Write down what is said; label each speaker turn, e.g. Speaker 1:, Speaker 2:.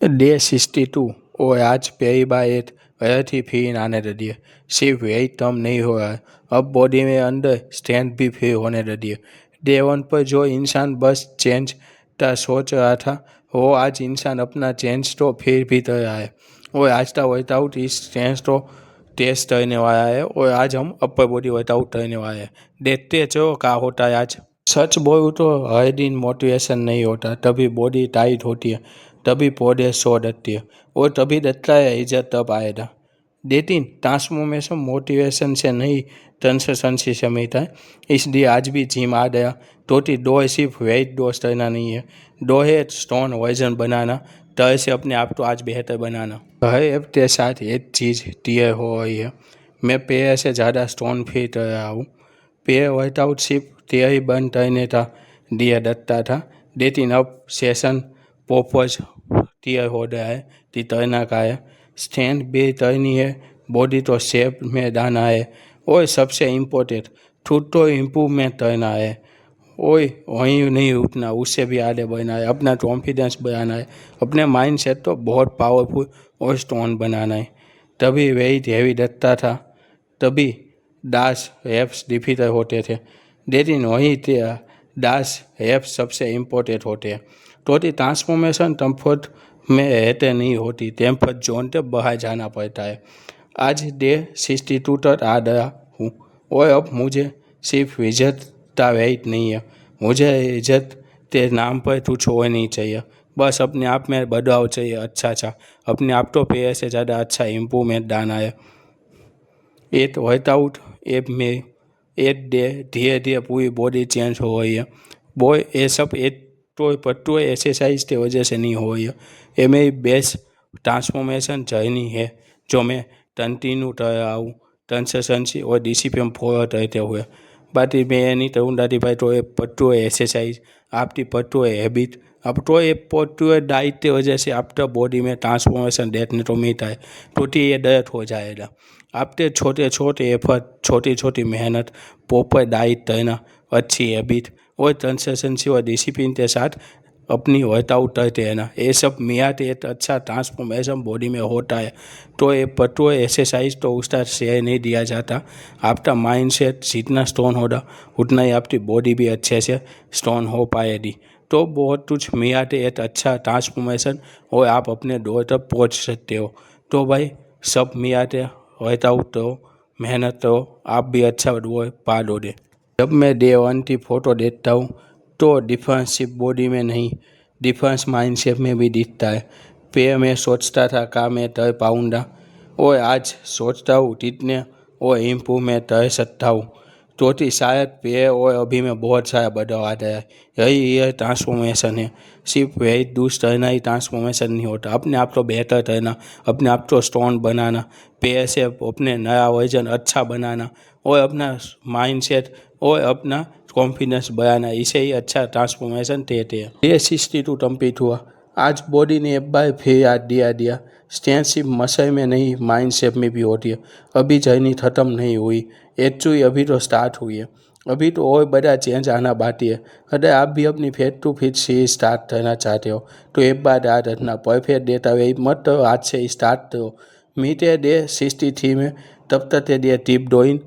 Speaker 1: Day 62 और आज पहली बार एक थी फील आने लगी है। सिर्फ वेट कम नहीं हो रहा है, अब बॉडी में अंदर स्ट्रेंथ भी फील होने लगी है। डे 1 पर जो इंसान बस चेंज का सोच रहा था, वो आज इंसान अपना चेंज तो फिर भी कर रहा है। और आज का वर्कआउट इस चेंज तो टेस्ट करने वाला है और आज हम अपर बॉडी वर्कआउट करने वाले हैं। देखते चलो क्या होता है आज। सच बोलूँ तो हर दिन मोटिवेशन नहीं होता, तभी बॉडी टाइट होती है, तभी पौधे सो डरती है और तभी डरता है इज्जत तब आएगा। डेटिंग ट्रांसफॉर्मेशन मोटिवेशन से नहीं, कंसिस्टेंसी से मिलता है। इसलिए आज भी जिम आ गया। टोटी दो सिर्फ वेट लॉस करना नहीं है, दो है स्टोन वजन बनाना, तरह से अपने आप को आज बेहतर बनाना। हर ऐप के साथ एक चीज़ क्लियर हो रही है, मैं पहले से ज़्यादा स्टोन फील कर रहा हूँ। पहले वर्कआउट सिर्फ तैयारी बंद करने था, दिया डरता था। लेकिन अब सेशन पोपज क्लियर हो गया है कि तैरना का है, स्ट्रेंथ भी तैरनी है, बॉडी तो शेप में डालना है और सबसे इम्पोर्टेंट खुद तो इम्प्रूवमेंट करना है। और वहीं नहीं उठना, उससे भी आगे बढ़ना है, अपना कॉन्फिडेंस बढ़ाना है, अपने माइंड सेट तो बहुत पावरफुल और स्ट्रॉन्ग बनाना है। तभी वेट हैवी लगता था, तभी दास रेप्स डिफिकल्ट होते थे, लेकिन वहीं दास रेप्स सबसे इम्पोर्टेंट होते हैं। तो ट्रांसफॉर्मेशन कम्फर्ट में रहते नहीं होती, टेम्फर्ट जोन से बाहर जाना पड़ता है। आज डे 62 तक आ गया हूँ और अब मुझे सिर्फ इज्जत का वेट नहीं है, मुझे इज्जत के नाम पर कुछ हो नहीं चाहिए। बस अपने आप में बदलाव चाहिए, अच्छा अपने आप तो पहले से ज़्यादा अच्छा इम्प्रूवमेंट लाना है। एक वर्कआउट ऐप में एक डे धीरे धीरे पूरी बॉडी चेंज हो रही है। वो ये सब एक तो पट्टू एक्सरसाइज की वजह से नहीं हो रही है, ये मेरी बेस्ट ट्रांसफॉर्मेशन जर्नी है जो मैं कंटिन्यू कर रहा हूँ, कंसिस्टेंसी और डिसिप्लिन फॉलो करते हुए। बाकी मैं ये नहीं कहूँगा कि भाई तो ये पट्टू एक्सरसाइज आपकी पट्टू हैबिट, अब तो ये पट्टू डाइट की वजह से आपका बॉडी में ट्रांसफॉर्मेशन देखने को मिलता है, तो ये दर्द हो जाएगा। आपके छोटे छोटे एफर्ट, छोटी छोटी मेहनत, प्रॉपर डाइट करना, अच्छी हैबिट और कंसिस्टेंसी और डिसिप्लिन के साथ अपनी वर्कआउट करते हैं ना, ये सब मिला के एक अच्छा ट्रांसफॉर्मेशन बॉडी में होता है। तो ये पट्टू एक्सरसाइज तो उसका शेयर नहीं दिया जाता। आपका माइंड सेट जितना स्ट्रॉन्ग होगा उतना ही आपकी बॉडी भी अच्छे से स्ट्रॉन्ग हो पाएगी। तो बहुत कुछ मिला के एक अच्छा ट्रांसफॉर्मेशन और आप अपने दौर तक पहुँच सकते हो। तो भाई सब मिला के वर्कआउट करो, मेहनत करो, आप भी अच्छा वो पा लोगे। जब मैं डे 1 की फ़ोटो देखता हूँ तो डिफरेंस सिर्फ बॉडी में नहीं, डिफरेंस माइंडसेट में भी दिखता है। पहले मैं सोचता था का मैं कर पाऊँगा और आज सोचता हूँ कितने और इम्प्रूवमेंट कर सकता हूँ। तो शायद पहले और अभी में बहुत सारा बदलाव आ गया है। यही ये ट्रांसफॉर्मेशन है। सिर्फ वेट लूज करना ही ट्रांसफॉर्मेशन नहीं होता, अपने आप को बेहतर करना, अपने आप को स्ट्रॉन्ग बनाना, पहले से अपने नया वर्जन अच्छा बनाना और अपना माइंड सेट और अपना कॉन्फिडेंस बढ़ाना, इसे ही अच्छा ट्रांसफॉर्मेशन कहते हैं। ये 62 कंप्लीट हुआ, आज बॉडी ने एक बार फिर याद दिया स्ट्रेंथ सिर्फ मसल में नहीं, माइंड सेट में भी होती है। अभी जर्नी ख़त्म नहीं हुई, एक्चुअली अभी तो स्टार्ट हुई है। अभी तो और बड़ा चेंज आना बाकी है। अगर आप भी अपनी fat to fit series start करना चाहते हो तो एक बार याद रखना, परफेक्ट देता हुए मत करो, आज से स्टार्ट करो। मीटे डे 63 में, तब तक दे टिप डोइन।